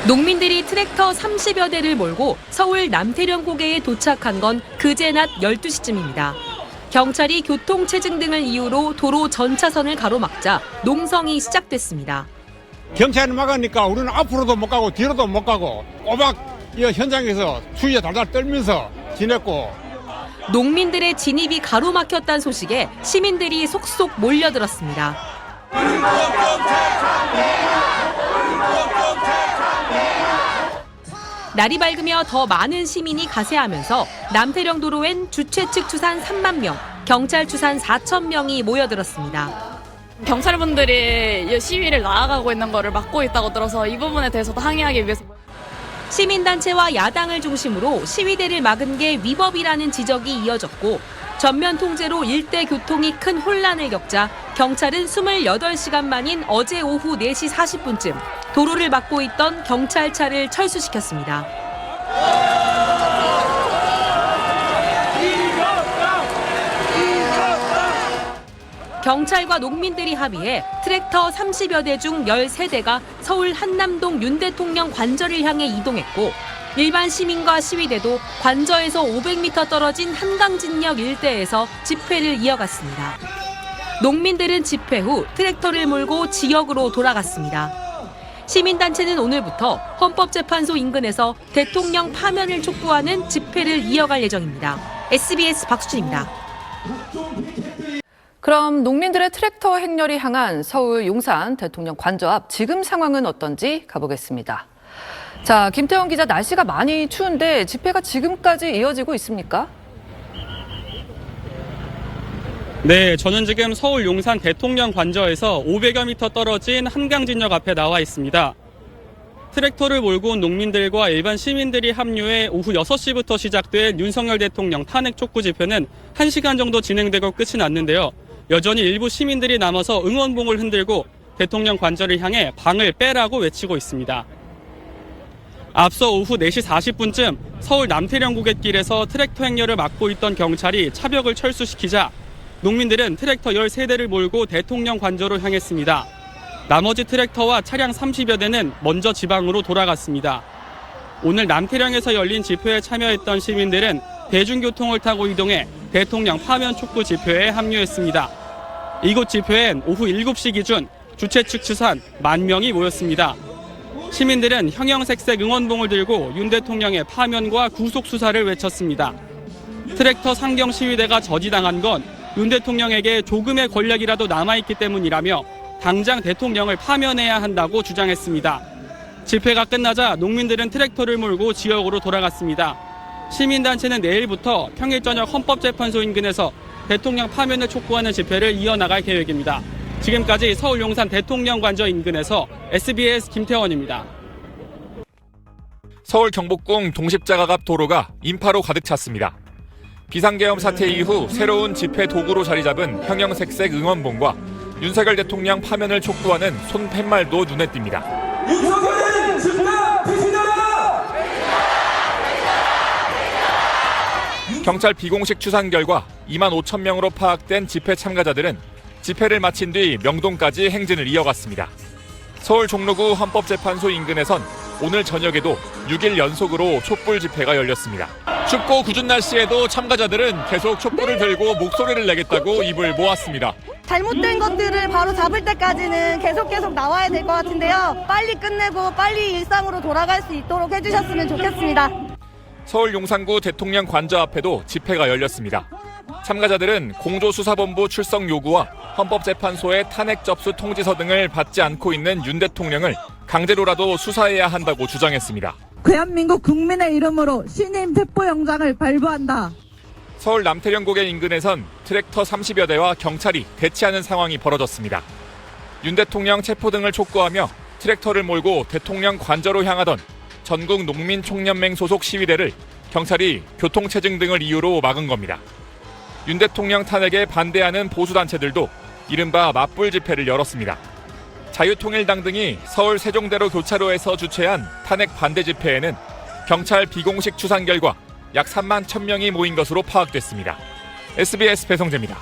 농민들이 트랙터 30여 대를 몰고 서울 남태령 고개에 도착한 건 그제 낮 12시쯤입니다. 경찰이 교통체증 등을 이유로 도로 전 차선을 가로막자 농성이 시작됐습니다. 경찰이 막으니까 우리는 앞으로도 못 가고 뒤로도 못 가고 꼬박 이 현장에서 추위에 달달 떨면서 지냈고. 농민들의 진입이 가로막혔다는 소식에 시민들이 속속 몰려들었습니다. 날이 밝으며 더 많은 시민이 가세하면서 남태령 도로엔 주최 측 추산 3만 명, 경찰 추산 4천 명이 모여들었습니다. 경찰분들이 시위를 나아가고 있는 것을 막고 있다고 들어서 이 부분에 대해서도 항의하기 위해서. 시민단체와 야당을 중심으로 시위대를 막은 게 위법이라는 지적이 이어졌고 전면 통제로 일대 교통이 큰 혼란을 겪자 경찰은 28시간 만인 어제 오후 4시 40분쯤 도로를 막고 있던 경찰차를 철수시켰습니다. 경찰과 농민들이 합의해 트랙터 30여 대 중 13대가 서울 한남동 윤 대통령 관저를 향해 이동했고 일반 시민과 시위대도 관저에서 500m 떨어진 한강진역 일대에서 집회를 이어갔습니다. 농민들은 집회 후 트랙터를 몰고 지역으로 돌아갔습니다. 시민단체는 오늘부터 헌법재판소 인근에서 대통령 파면을 촉구하는 집회를 이어갈 예정입니다. SBS 박수진입니다. 그럼 농민들의 트랙터 행렬이 향한 서울 용산 대통령 관저 앞 지금 상황은 어떤지 가보겠습니다. 자, 김태원 기자, 날씨가 많이 추운데 집회가 지금까지 이어지고 있습니까? 네, 저는 지금 서울 용산 대통령 관저에서 500여 미터 떨어진 한강진역 앞에 나와 있습니다. 트랙터를 몰고 온 농민들과 일반 시민들이 합류해 오후 6시부터 시작된 윤석열 대통령 탄핵 촉구 집회는 1시간 정도 진행되고 끝이 났는데요. 여전히 일부 시민들이 남아서 응원봉을 흔들고 대통령 관저를 향해 방을 빼라고 외치고 있습니다. 앞서 오후 4시 40분쯤 서울 남태령 고갯길에서 트랙터 행렬을 막고 있던 경찰이 차벽을 철수시키자 농민들은 트랙터 13대를 몰고 대통령 관저로 향했습니다. 나머지 트랙터와 차량 30여 대는 먼저 지방으로 돌아갔습니다. 오늘 남태령에서 열린 집회에 참여했던 시민들은 대중교통을 타고 이동해 대통령 파면 촉구 집회에 합류했습니다. 이곳 집회엔 오후 7시 기준 주최 측 추산 10,000명이 모였습니다. 시민들은 형형색색 응원봉을 들고 윤 대통령의 파면과 구속 수사를 외쳤습니다. 트랙터 상경 시위대가 저지당한 건 윤 대통령에게 조금의 권력이라도 남아있기 때문이라며 당장 대통령을 파면해야 한다고 주장했습니다. 집회가 끝나자 농민들은 트랙터를 몰고 지역으로 돌아갔습니다. 시민단체는 내일부터 평일 저녁 헌법재판소 인근에서 대통령 파면을 촉구하는 집회를 이어나갈 계획입니다. 지금까지 서울 용산 대통령 관저 인근에서 SBS 김태원입니다. 서울 경복궁 동십자가 앞 도로가 인파로 가득 찼습니다. 비상계엄 사태 이후 새로운 집회 도구로 자리 잡은 형형색색 응원봉과 윤석열 대통령 파면을 촉구하는 손팻말도 눈에 띕니다. 윤석열은 집회 비시자라! 경찰 비공식 추산 결과 25,000명으로 파악된 집회 참가자들은 집회를 마친 뒤 명동까지 행진을 이어갔습니다. 서울 종로구 헌법재판소 인근에선 오늘 저녁에도 6일 연속으로 촛불 집회가 열렸습니다. 춥고 궂은 날씨에도 참가자들은 계속 촛불을 들고 목소리를 내겠다고 입을 모았습니다. 잘못된 것들을 바로 잡을 때까지는 계속 나와야 될 것 같은데요. 빨리 끝내고 빨리 일상으로 돌아갈 수 있도록 해주셨으면 좋겠습니다. 서울 용산구 대통령 관저 앞에도 집회가 열렸습니다. 참가자들은 공조수사본부 출석 요구와 헌법재판소의 탄핵 접수 통지서 등을 받지 않고 있는 윤 대통령을 강제로라도 수사해야 한다고 주장했습니다. 대한민국 국민의 이름으로 신임 체포영장을 발부한다. 서울 남태령 고개 인근에선 트랙터 30여 대와 경찰이 대치하는 상황이 벌어졌습니다. 윤 대통령 체포 등을 촉구하며 트랙터를 몰고 대통령 관저로 향하던 전국 농민총연맹 소속 시위대를 경찰이 교통체증 등을 이유로 막은 겁니다. 윤 대통령 탄핵에 반대하는 보수단체들도 이른바 맞불 집회를 열었습니다. 자유통일당 등이 서울 세종대로 교차로에서 주최한 탄핵 반대 집회에는 경찰 비공식 추산 결과 약 31,000명이 모인 것으로 파악됐습니다. SBS 배성재입니다.